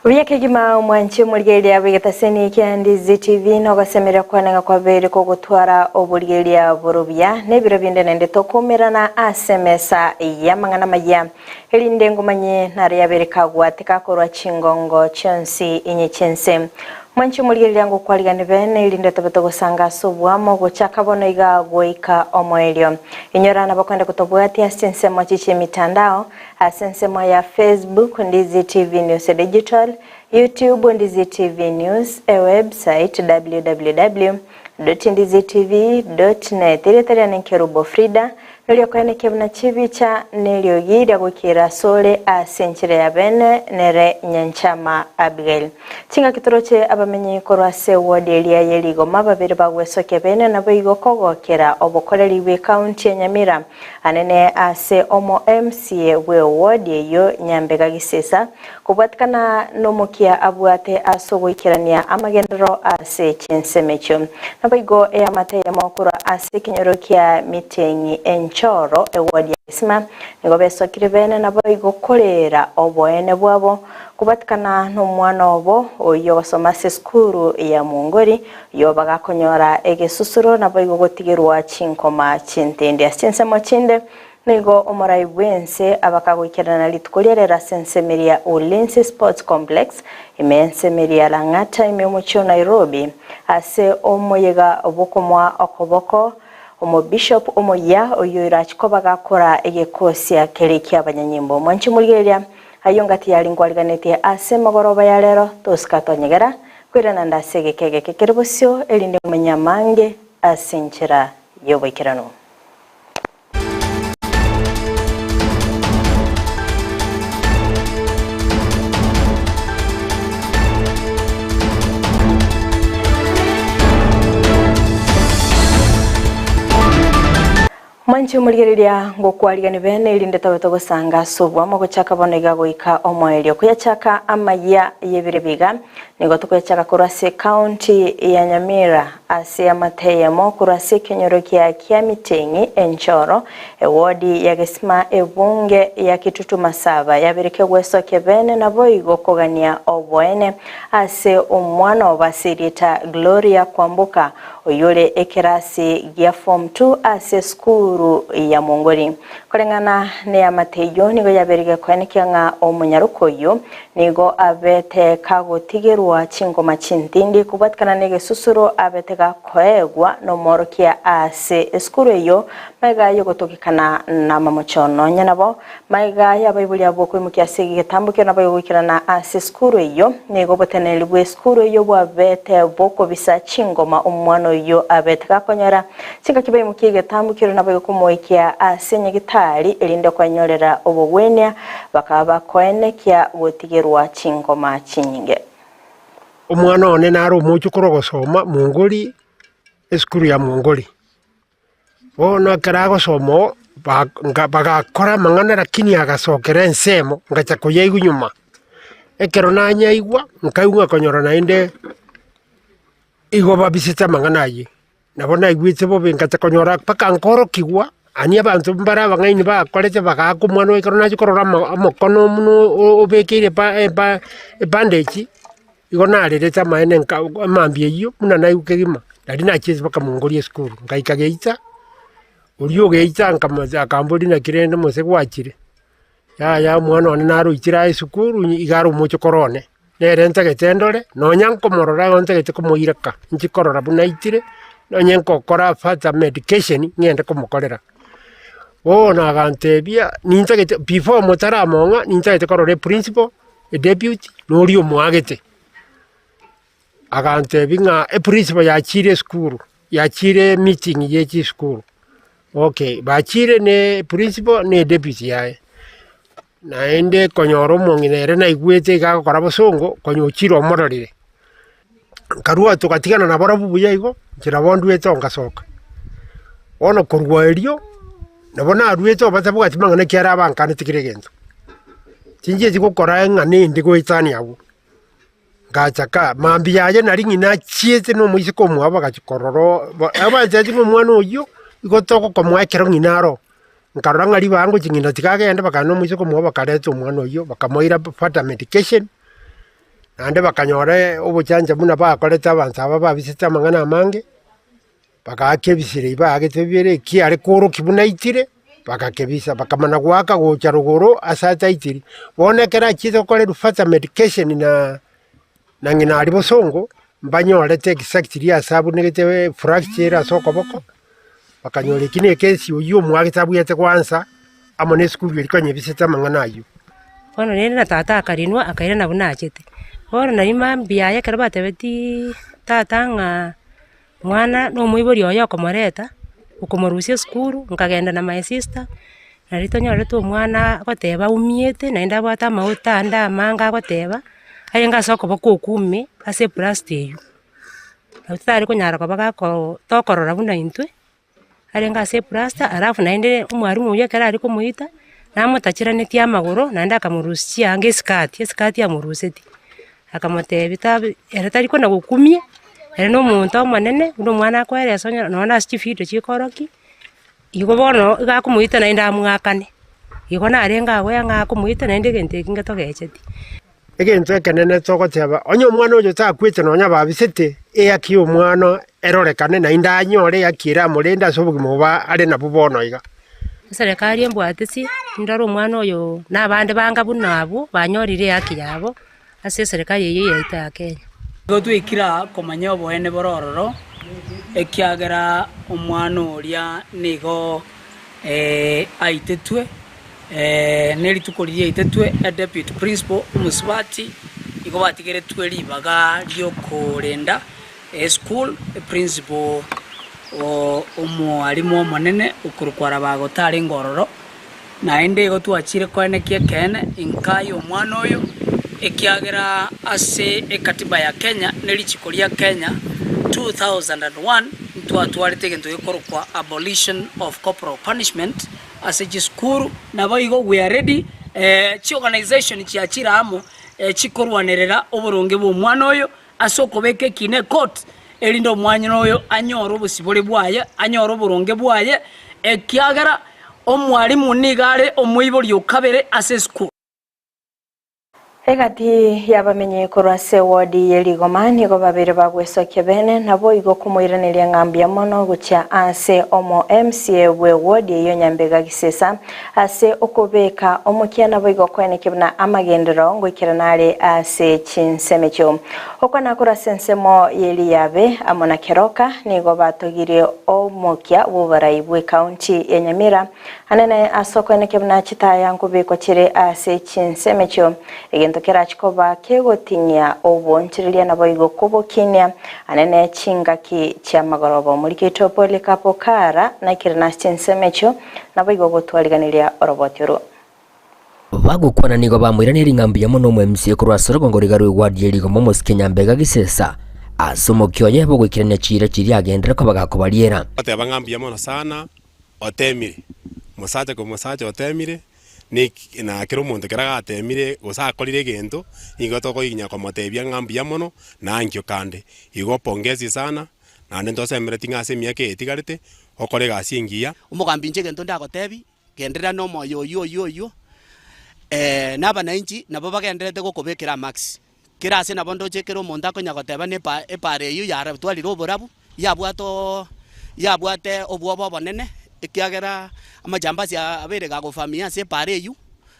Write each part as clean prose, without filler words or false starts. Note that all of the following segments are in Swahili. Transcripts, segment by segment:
Kegima mwanchi muligeria bigetaseni kia Ndizi TV no gasemera kwananga kwa bere ko gutwara obuligeria burubya nebiro binde nende tokumirana asemesa yamangana maya elinde ngumanye nare yabereka gwatika korwa chingongo chonsi inyechense mwanchi muligeria ngo kwaligane bene elinde tobeto gusanga subwamo gochaka bono iga goika omoelio inyorana bakwenda kutobwati asense mwachiche mitandao asense ya Facebook Ndizi TV News Digital, YouTube Ndizi TV News, a website www.ndizitv.net. Iretari ya KERUBO FRIDAH nilio kwene kebuna chivicha nilio yida kukira sole asenchire ya bene nere Nyanchama Abigael. Chinga kitoroche abamenyi korwa se ward elia yeligo mababiri bagweso kebene na boigo kogo kera obokoreli we county ya Nyamira anene ase omo MCA we ward yo Nyambega Gisesa kubatikana nomukia abuate asogo ikirania amagendero ase chensemecho na boigo eyamate ya makuru ase kinyorokia mitengi enchoro eward ya isma nigobeso kiribene na boigo kolera oboene bwabo kubatikana n'umwana obo oyo basomase skuru ya Mungori yo bagakonyora egesusuro na boigo gotigerwa chinkoma chintende asense mochinde nigo omorai wense abakagwikirana litukolera sensemeria Ulinzi Sports Complex imensemeria Langata imemucho Nairobi ase omoyega obokomwa okoboko omo bishop omoya oyo irachiko bagakora egekosia kereki abanyanyimbo mwanchi muligeria ayongati yalingwaliganete ase magoroba ya lero toskatonyegera kwirana ndasege kege kekerubosyo elinde munyamange asenchera yobekirano mwanchi muligeria ngokwaligane bene ilinde tabeto gusanga subwa mo gochaka bonega goika omoelio kuyachaka amaya yebirebiga nigo tukuyachaka kurase county ya Nyamira ase amateyemo kurase kenyorokia kia mitengi enchoro ewodi ya gesma ebunge ya Kitutu Masaba yabirike gweso kebene na boigo kogania obwene ase omwana obasirita Gloria Kwambuka oyole ekerasi ya form 2 ase skuru ya Mungori kolengana ne amateyo nigo yabirike kwanekia nga omunyarukoyo nigo abete kagotigerwa chingoma chintindi kubatkana nege susuro abetega koegwa no morokia ase skuru yo maiga yo gotokikana na mamochono nyanabo maiga yabaibuli aboko mukia sege getambukyo nabayo gukirana ase skuru yo nigo botenelwe skuru yo bwabete boko bisa chingoma omwana yo abetega konyora chinga kibaye mukie getambukyo nabayo kumoikia ase nyegitari elinde kwanyorera obobwenya bakaba koenekia gotigerwa chingoma chinyinge omwana one naro mucho korogosoma Mungori eskuru ya Mungori bona karago somo bagakora mangana lakini agasokera ensemo ngacha koyeigu nyuma ekero nanya igwa nkaiunga konyora nainde igo babisita mangana yi nabona igwitse bobe ngacha konyora paka nkoro kigwa ani abantu mbara bangaini ba kolete bagakumwana ekero nacho korora amokono muno obekire bandage igona leta maene mambie iyo muna nayo kegima ndari nacheze baka Mungori school ngaikageita uriyo geita nkamaza kambodi na kirende mose gwachire ya mwana one naro ikira school igaro mucho korone nerenta getendore no nyanko morora onte gete komoiraka nchikorora buna itire no nyanko kora fata medication ngende komokorera na gantebia ninta gete before motara monga ninta gete korore principal deputy no uriyo mwagete agante binga principal ya chire school ya chire meeting yechi school okay ba chire ne principal ne deputy yae naende konyoro monginere na igwete ga kora bosongo konyochiro mororire karua tukatigana na barabu buyayigo kira bondu etonga soka ono kurwaelio nabona arueto batabuga timangana kiara bankane tikiregento tinje zikokora ngane ndiko itani yawo gachaka mambi yaje nari ngina chiete no muisiko mwaba gachikororo abaje ngo mwana oyo igotoko komwakero nginaro nkaranga libango chingina tikagenda bakano muisiko mwaba kareto mwana oyo bakamoira fata medication ande bakanyore obuchanja muna bakoreta abantu aba babisete amang'ana amange bakakebisire bagete ki ari koro kibuna itire bakakebisa bakamana gwaka gocha ruguru asata itiri bonekera chito kore rufata medication na ngina ari bosongo banyorete exactly asabu negete fracture asoko boko bakanyore kine kesi uyu mwagitabu yete kwanza amone school likonye bisete amang'ana ayo kono nene na tata akarinwa akaira na bunachete ora na imambia ya karabate beti tata nga mwana no muibori oyo komoreta ukomorusia skuru nkagenda na my sister na ritonyo to mwana goteba umiete na inda bwata mauta nda manga goteba ayenga soko bako kume ase plastic utari kunyara kwabaga ko tokorora buna intwe ayenga ase plastic arafu na inde umwarimu uye kara ari kumuita namutachira neti amagoro na nda kamurusia ange skati amuruseti akamote bitabi eratari kona gukumie ere no muntu omonene uno mwana akwere sonya nona astifito chikoroki igo bono gakumuita na inda mwakane igo na arenga agwe ngakumuita na inde gente kinga togecheti egento ekenene togoteba onyo mwana oyo takwite nonya babisete eyaki omwana erorekane na inda anyore yakira murenda sobugimoba ari na bubono iga serikali embwatisi ndaro omwana oyo nabande banga bunabo banyorire yaki yabo ase serikali yeye yaita ya Kenya gotwikira komanya oboene borororo ekiagera omwana oria nigo aitetwe neri tukoririe aitetwe deputy principal umusibati igo batigeretwe ribaga ryokorenda school principal omwarimu omonene okurukwara bagotari ngororo naende igo twachire koenekia kene inkai omwana oyo ekiagera ase ekatiba ya Kenya nerichiko ria Kenya 2001 twatwarite gento gikorwa abolition of corporal punishment ase chiskuru nabo igo we are ready chi organization chiachira amo chikorwanerera oboronge bwo mwana oyo ase okobeke kine court erindo omwanya oyo anyoro obusibore bwaye anyoro oboronge bwaye ekiagera omwarimu nigare omwibori okabere ase school egati yabamenye korase wodi yeligoma nigo babere bagwesoke bene nabo igo kumuiraniria ngambia mono gucha ase omo MCA we wodi yo Nyambega Gisesa ase okobeka omukia nabo igo kweneke bna amagendero ngwikiranare ase chinsemecho okona korase nsemo yeli yabe amona keroka nigo batogire omukia bubaraibwe county ya Nyamira anene asokweneke bna chitaya ngubeko chire ase chinsemecho egento kera chikoba kegotinya obonchiriria nabo igo kubokinya anene chingaki cha magorobo mulikito polikapo kara na kirana chinsemecho nabo igo gotwaliganiria orobotyoro bagukwana nigo bamwiranira ingambia muno mu MCA kurwasoro ngoriga rwigwadi yeligo momosi Nyambega Gisesa asomokyo yebo gwikirana chira chiri agendera ko bagakobariera ateba ngambia muno sana otemire musaje ko musaje otemire ni na kero muntu keragatemire gosakorire gento igo toko inya komotebia ngambia mono na nkyo kande igo pongezi sana na ndo semere tingase miake etigarete okore gasingia umugambi nje gento ndagotebi gendera no moyo yo naba na inchi nabo bagenderete gokobekera max kirase nabo ndoche kero muntu akonya goteba ne epare yu yara twaliro borabu yabwate obwobo bonene ekiagera amajambasi abere gagofamia se pare yu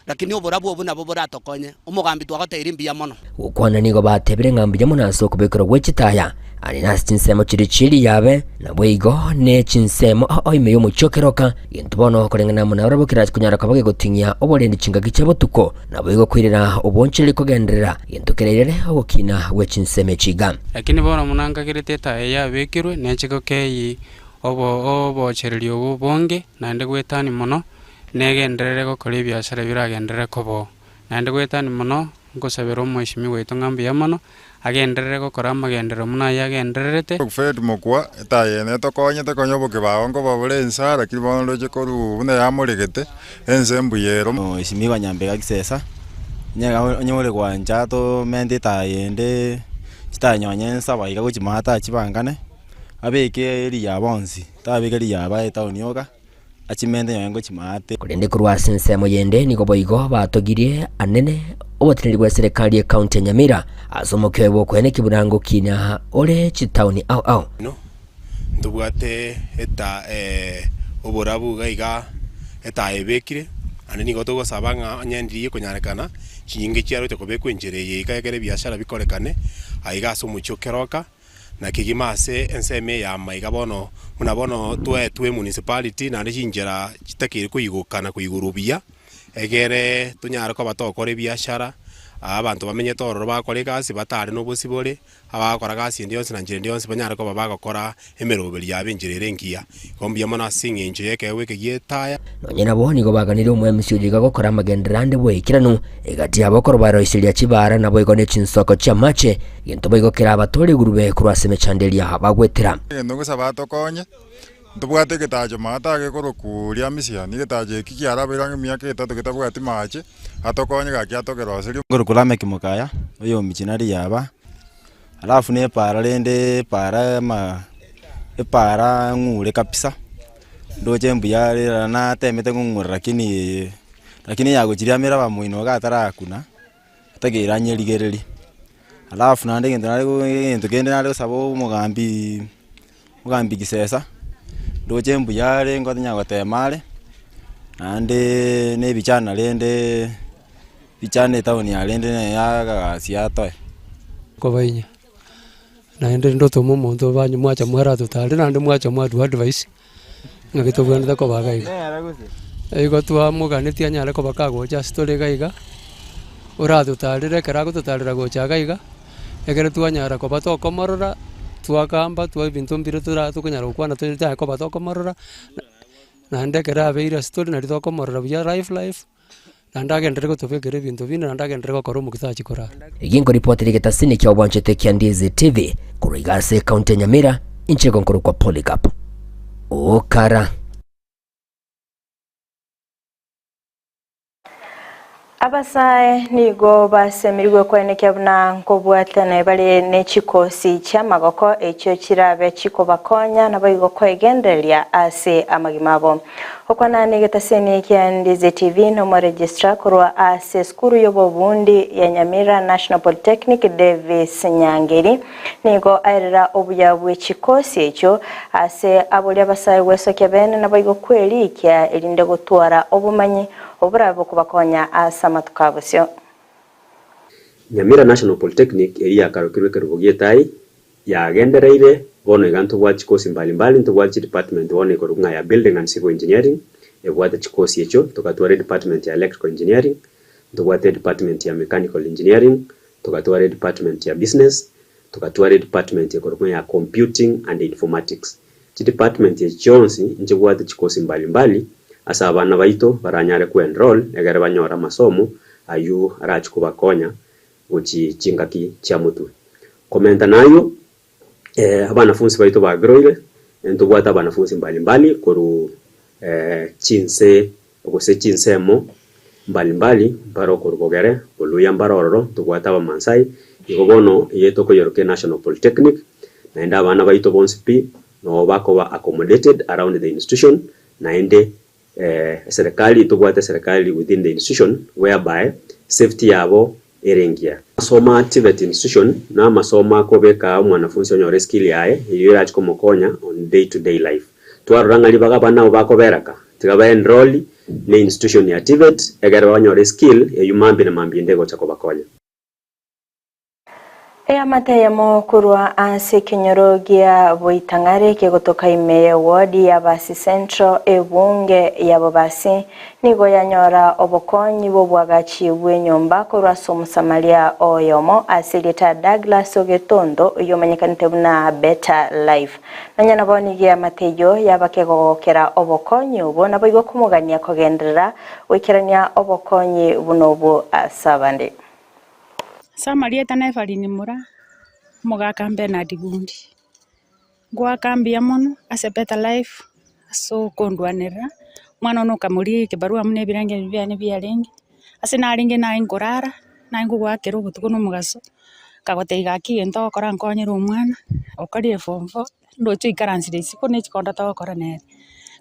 lakini oborabu obuna boratokonye umugambi twagotera imbia mono ukwana nigo batebire ngambia mono asoko bekero gwechitaya ani nasi chinsemo chiri yabe na bwigo ne chinsemo oime yo muchokeroka yentubono korengana muna urabo kiraje kunyara kabage gotinya oborendi chingagi chabotuko na bwigo kwirira obonchiri kogenderera yentukerere obokina we chinseme chiga lakini bono munanga kireteta yabekirwe nechiko keyi obo cherilio bonge nande gwetani mono negenderere gokora ebiashara biragenderere kobo nande gwetani mono ngosabera omweshimi wetu ngambia mono agenderere gokora amagendero muna yagendererete Fred mokwa etayene tokonyete konyoboke baongo babure ENSA lakini bono loje koru bune yamuregete ense mbuyero ishimi Nyambega Gisesa nyaga nyore kwanja to mende tayende chitanyonye ENSA baiga guchimata chibangane abeke eri yabonsi tabeke eri yaba etaunioga achimente nyango chimate kurinde kurwa ensemo yende niko boigo batogirie anene obotiniri bwa serikali ya county ya Nyamira asomokewe bokwene kiburango kinya ole chitauni au no ndubwate eta oborabu gaiga eta ebekire ane niko tugosabanga nyendiriye kunyarekana chinge chiaro cyo kubekwe njere yikagere biashara bikorekane aiga somucho keroka na kigimase enseme ya maiga bono munabono twe municipality na njera chitakire kuyigukana kuyigurubia egere tunyara ko batokore biashara abantu bamenye tororo bakore gasi batari no busibore abakora gasi ndiyonse na njere ndiyonse banyara ko babagakora emeroberi yabenjirere ngiya kombya mona singe inje yekewe kigiyetaya nonyena bo nigo baganire umwe msyujiga gukora magenderande bwekiranu egati abakoro baroisiria chibara na boigo ne chinsoko cha mache yento boigo kira abatore gurube kuraseme chandelia abagwetera ndongo sabatokonye tubwate getajo mata ge kurukuria misia ni getaje kikiara birange miaka itatu getabwate mache atokonye ga kyatogeroseri ngurukulame kimukaya uyo michinari yaba alafu ne para rende para para ngure kabisa ndoje mbuyare na temete ngungura lakini yaguchiria mira bamuino gatara kuna tagira nyerigereri alafu nande ngende nare sabo mugambi gisesa ndoje mbuyare ngotinya gotemare nande ne bichana rende bichane tauni ya rende ne ya siatoe kobainya naende ndoto muntu banyu mwacha mwara tutari nande mwacha mwadu advice ngagitobwenda ko bagaiga ego twa muganiti anyale ko bakago just tole gaiga uratutarire karago tutarira gocha gaiga egere twanyara ko batokomorora twakamba twa bintu mbire tukunyara ukwana tuta ko batokomorora nande kerabe ira story na ritokomorora bya life nandagendere ko tubegere bintu bine nandagendere ko koromu kitachikora igingo report ligetasini kya obwanchete kya Ndizi TV kurigase county Nyamira inchego nkuru kwa Polycarp okara abasae nigo basemirwe kwenekya buna nkobwatana bali nechikosi kya magoko ekyo kirabe kikobakonya nabayigo kwegendelia ase amagimabo okwana negetaseni kya Ndizi TV no mo registrar kurwa ase skuru yobobundi ya Nyamira National Polytechnic Davis Nyangeri nigo airira obuyabwe chikosi ekyo ase abuli abasae weso kebene nabayigo kwelikya elinde gutwara obumanyi oburabo kubakonya asama tukabusyo. Nyamira National Polytechnic eri karukirwe KERUBO gietai yagendereire bono iganto bwa chikosi mbalimbali ntobwa department bono ikorunga ya building and civil engineering ebwate chikosi echo tukatware department ya electrical engineering ntobwate department ya mechanical engineering tukatware department ya business tukatware department ya korunga ya computing and informatics chi department ya chonsi njebwate chikosi mbalimbali asa abana baito baranyare ku enroll egere banyora masomo ayu arachi kubakonya uchi chingaki cha mutu komenta nayo abanafunzi baito bagroile ntubwata abanafunzi mbalimbali koru chinse ogose chinsemo mbalimbali baro korugogere oluya mbaroro tubwata abamansai igobono yeto ko Yoroke National Polytechnic naenda abana baito bonsipi no bakoba accommodated around the institution naende serikali tubwate serikali within the institution whereby safety yabo erengia masoma activate institution na masoma ko beka mwanafunzi onyore skill yae iyo yachi komokonya on day to day life twaranga libaga bana bako beraka tigaba enroll ne institution ya activate egere banyore skill eyumambi na mambi ndego chako bakonya Mateyemo kurwa ase kinyorogia boitangare kegotoka ime ward ya Basi Central ebunge ya Bobasi nigo yanyora obokonyi bobwagachi bwenyomba kurwa somusamalia oyomo asilita Douglas Ogetondo yomanyekanite buna Better Life nanyana bonigia mateyo yabakegokera obokonyi ubo naboigo kumugania kogendera wikirania obokonyi bunobo asabande Samarieta nefarini mura mugakambe na digundi gwa kambia mono ase Better Life so kondwanera mwana no kamuri kibarua mune birange byane byarengi ase naringe na ingorara na ingugwa KERUBO tukono mugaso kagoteiga kiento okora nkonyera omwana okari efomfo ndocho ikaransi isiko ne chikonda to okora nere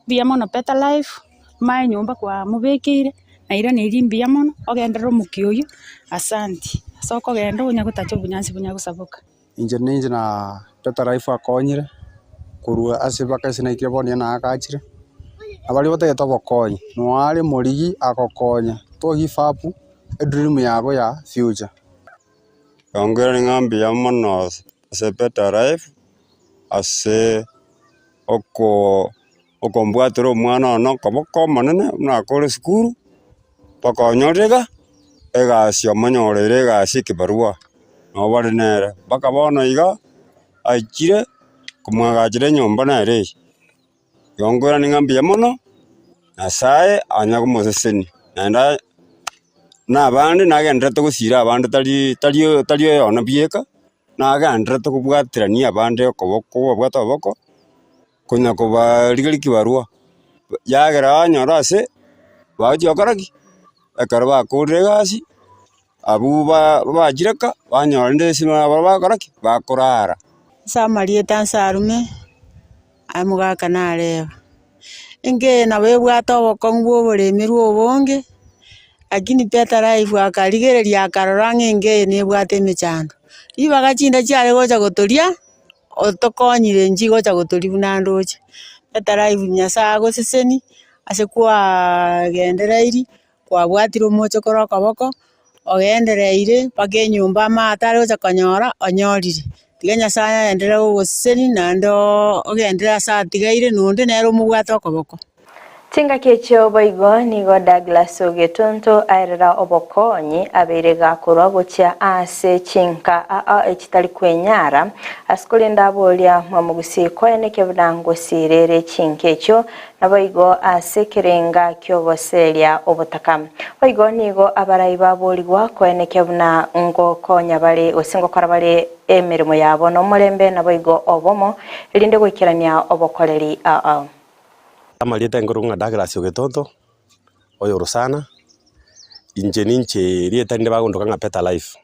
bia mono better life mai nyumba kwa mubekire na ira ni rimbia mono ogendera mukioyo asanti soko genda unya gutacho bunyansi bunya gusabuka inje na better life akonyire kurua ase bakase na ikire boni na akachire abali batageta bokonye no ari morigi akokonya to gifapu a dream yabo ya future ongera ngambi ya mono ase better life ase okombwatero mwana ono koboko manene na kore skuru bakonyorega egasi omonyorere egasi kibarua no bari nere baka bono iga aikire kumwagachire nyomba nere yongora ngambi ya mono asaye anya kumoseseni nanda na bandi nagendete gusira abandi tari yona bieka nagendete kubwatirania abandi okoboko bwata oboko kunya kuba ligari kibarua yagera anyora ase baji okaraki akaraba kuregasi abuba bajireka banyora ndesi baba karaki bakorara Samarie tansarume amugaka nareba inge nawe bwata obokongwo boremerwo obonge lakini better life akarigereria akarora ngenge ni bwate emechando ibaga chinda chiare gocha gotoria otokonyire nji gocha gotori bunandoche better life nyasa goseseni ase kwa gendereiri kwa bwatiro mocho koroka boko ogendereire pake nyumba matare gocha konyora onyorire tiga nyasa endere goseseni nando ogendera sa tigaire nunde nero mubwata okoboko Tinga kecho boigo nigo Douglas Ogetonto airera obokonyi abirega kurwa gocha ase chinka ekitali kwenyara asikulinda bolia Gusii koeneke budango sirere chinkecho naboigo ase kirenga kyoboselia obotaka boigo nigo abaraiba boligwa koeneke buna ngo konya bali osingo kora bali emirimo yabo no mulembe naboigo obomo elinde gwikirania obokoleri Amalieta ngorunga Douglas Ogetonto oyo rusana inje ninche rieta ndeba bagondoka nga better life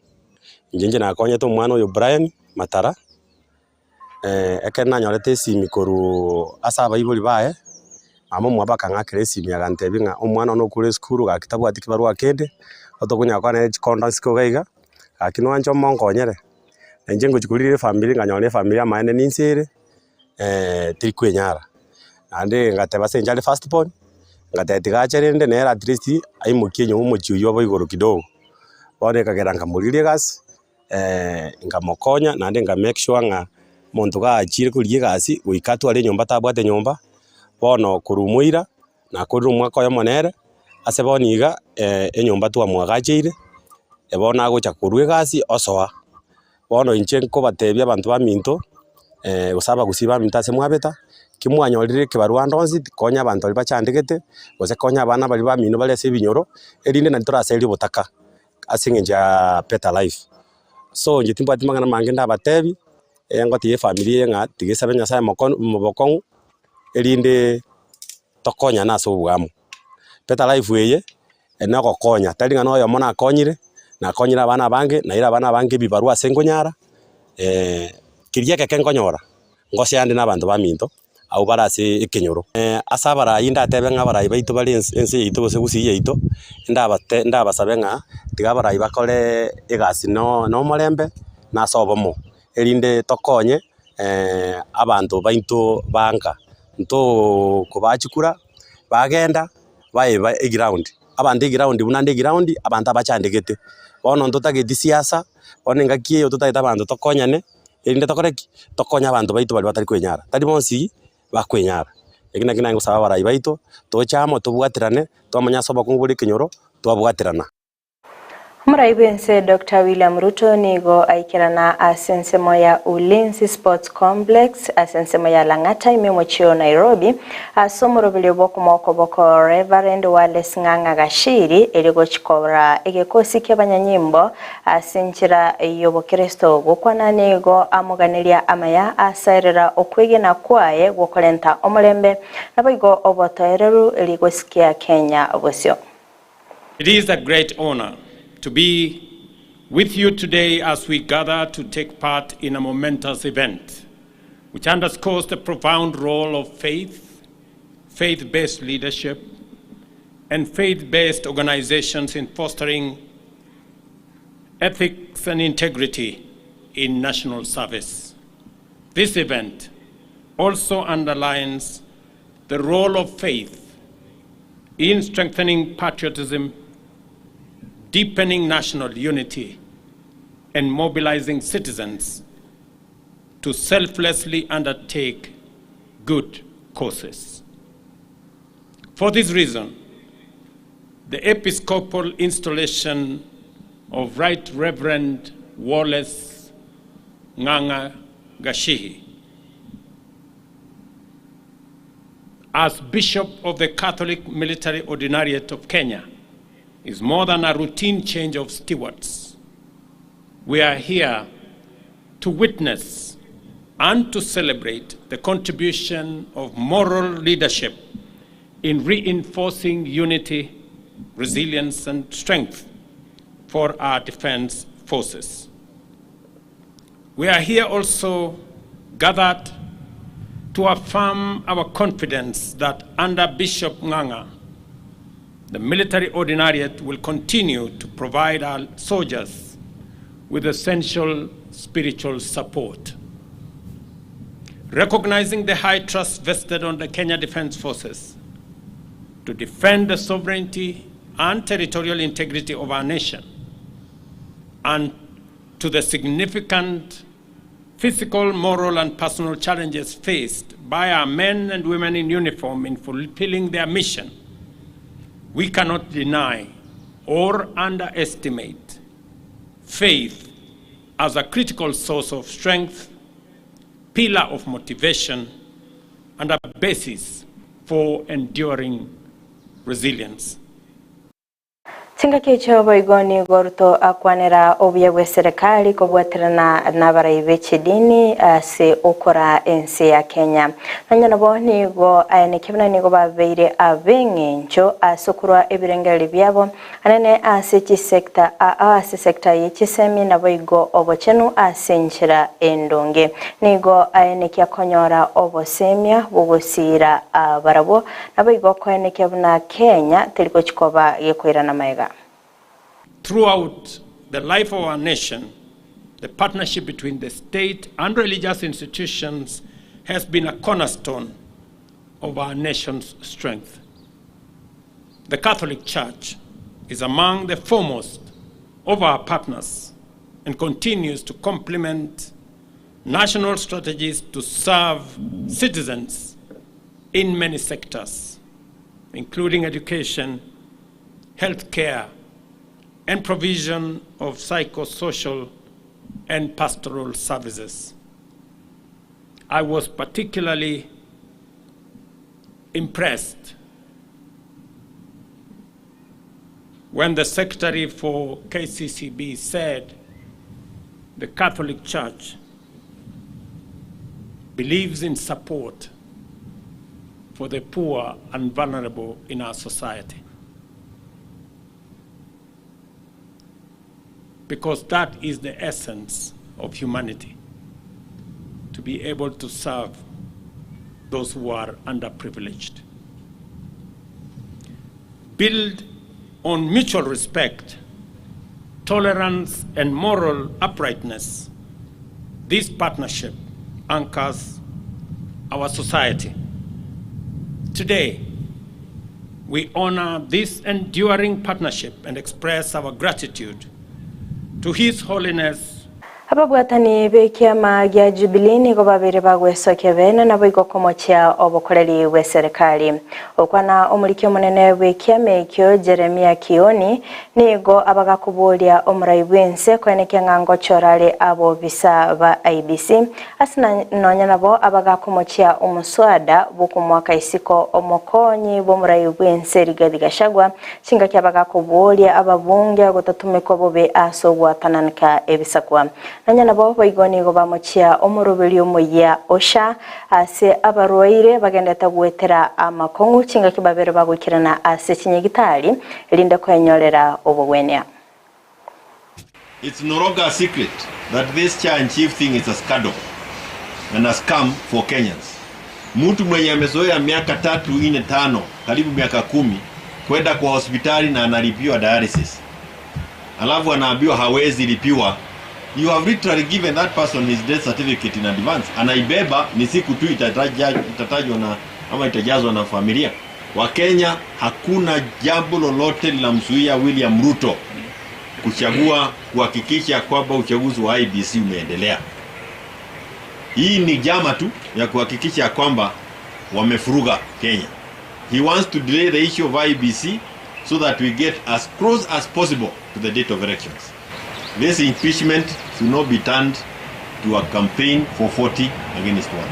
inje na konya to mwana oyo Brian Matara ekena nyorete simi koru asaba iboli bae amo mwabaka nga kresi mi agantebi nga omwana no kure skuru ga kitabu atikibarwa kende otokunya kwa na condoms ko gaiga akino ancho monkonyere inje ngochikulire family nga nyone family amaene ninsere trikwenyara ande ngateba senjale first born ngatetiga cherende nera at least aimukie nyo muchiyo boigoro kidogo bone kagera ngamuririe gas ngamokonya nande nga make sure nga muntu ga achire kurie gasi uikatu ari nyomba tabwate nyomba bono kurumuira na kuri umwaka yo monere ase boniga enyomba twa mwagacheire ebona gocha kurue gasi osoa bono inche ko batebia abantu ba minto usaba gusiba mintase mwabeta kimwanyorire kibarua ndonzi konya abantu bali bachandegete gose konya abana bali bamino bali ase binyoro erinde na ntoraseri butaka asingenja better life so nje timbati magana mange ndabatebi ngoti ye family nga tigesaba nyasaye mobokong erinde tokonya na so bwamu better life weye enako konya tali ngano yo mona akonyire na konyira abana bange na ira abana bange bibarua sengonyara kiria keke nkonyora ngose andi nabantu baminto au barase ekenyoro asabara inda tebe nga bara ibaito bali ense yito bose Gusii yito nda basabe nga tiga bara ibakole egasi no molembe na sobomo erinde tokonye abantu bainto banka nto kubachikura bagenda baiba ground abandi ground bunande ground abantu abachandegete bono ntotageti siasa bono ngakie ututaita abantu tokonyane erinde tokoreki tokonya abantu baito bali batari kwenyara tari bonsi bakwenyara egina kina ngusaba barai baito tochamo tubwatirane twamanya soba kunguri kinyoro twabwatirana Muraibense Dr. William Ruto nigo aikirana asensemo ya Ulinzi Sports Complex asensemo ya Lang'ata imemwechio Nairobi asomurobili boko Reverend Wales Ng'ang'a Gashiri eligo chikora egekosi ky'abanyanyimbo asinchira yobo Kristo gukwana nigo amuganilia amaya asairira okwegena kwaye gukolenta omulembe naboigo obotoereru eligo sikia Kenya obosio. It is a great honor to be with you today as we gather to take part in a momentous event which underscores the profound role of faith, faith-based leadership, and faith-based organizations in fostering ethics and integrity in national service. This event also underlines the role of faith in strengthening patriotism, deepening national unity, and mobilizing citizens to selflessly undertake good causes. For this reason, the Episcopal installation of Right Reverend Wallace Ng'ang'a Gashihi as Bishop of the Catholic Military Ordinariate of Kenya is more than a routine change of stewards. We are here to witness and to celebrate the contribution of moral leadership in reinforcing unity, resilience, and strength for our defense forces. We are here also gathered to affirm our confidence that under Bishop Ng'ang'a, the military ordinariate will continue to provide our soldiers with essential spiritual support. Recognizing the high trust vested on the Kenya Defense Forces to defend the sovereignty and territorial integrity of our nation, and to the significant physical, moral, and personal challenges faced by our men and women in uniform in fulfilling their mission, we cannot deny or underestimate faith as a critical source of strength, pillar of motivation, and a basis for enduring resilience. Tinga kicho boigoni gorto akwanera obuya bwe serikali kobwaterana n'abaraibe chidini se okora ensi ya Kenya. Nanyana boni go ayekebna nigo babeire abengencho asokurwa ebirengeri byabo anene ase sector yichisemi na boigo obochenu asenchira endonge nigo ayenekia konyora obosemia bugusira barabo na boigo kwenekebna Kenya teliko chikoba yekoira na maiga. Throughout the life of our nation, the partnership between the state and religious institutions has been a cornerstone of our nation's strength. The Catholic Church is among the foremost of our partners and continues to complement national strategies to serve citizens in many sectors, including education, healthcare, and provision of psychosocial and pastoral services. I was particularly impressed when the Secretary for KCCB said the Catholic Church believes in support for the poor and vulnerable in our society. Because that is the essence of humanity, to be able to serve those who are underprivileged. Build on mutual respect, tolerance, and moral uprightness. This partnership anchors our society. Today, we honor this enduring partnership and express our gratitude to His Holiness. Ababwatani bekiama gya Jubilee nigo babere bagwesokebene nabo ikokomochia obokoreri we serikali okwana omuliki omunene bekiama ekyo Jeremia Kioni nigo abagakubulia omuraibwense kweneke ngango chorale abo bisa ba IBC asina nonya nabo abagakumochia omuswada buku mwaka isiko omokonyi bomuraibwense Rigathigashagwa singa kyabagakubulia ababunge gotatumeko bobe aso gwatananika ebisakwa nanyana bo boigoni go bamochia omurubiri omuya osha ase abarwaire bagendeta gwetera amakongu chinga kibabere bagukirana ase chinyigitali linde kwenyorera obowenya. It's no longer a secret that this chief thing is a scandal and a scam for Kenyans. Mtu mwenye amezoea miaka 3, 4, 5, karibu miaka 10 kwenda kwa hospitali na analipiwa dialysis, alafu anaambiwa hawezi lipiwa, you have literally given that person his death certificate in advance. Anaibeba ni siku tu itatajwa na ama itajazwa na familia. Wa Kenya hakuna jambo lolote linamzuia William Ruto kuchagua kuhakikisha kwamba uchaguzi wa IEBC umeendelea. Hii ni jama tu ya kuhakikisha kwamba wamefuruga Kenya. He wants to delay the issue of IEBC so that we get as close as possible to the date of elections. This impeachment should not be turned to a campaign for 40 against 1.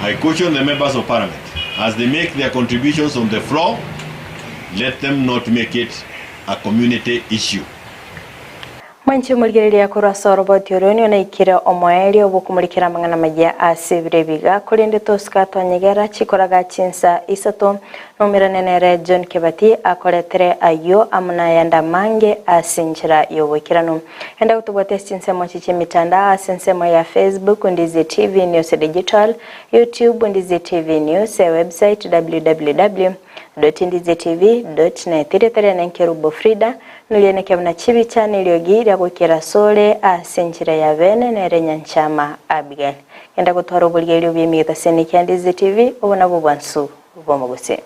I caution the members of parliament, as they make their contributions on the floor, let them not make it a community issue. Mwanchi umurigiriria kurasa roboti uroni na ikira omwaeli obukumurikira mangana majya asibire biga kurinde toska twanyegera chikoraga chinsa isato nomira nenere John Kebati akoretere ayo amuna yanda mange asinjira yobukirano enda utubate chinsemo chiche mitanda asensemo ya Facebook Ndizi TV News Digital, YouTube Ndizi TV News, website www.ndizitv.net. Tiretere na KERUBO FRIDAH nuliene kemna chibi chane iliogira kukira sole asinjira ya vene nere Nyanchama Abigael enda kutwara ubuligeli ubimita seni kia Ndizi TV ubona bubwansu ubomo Gusii.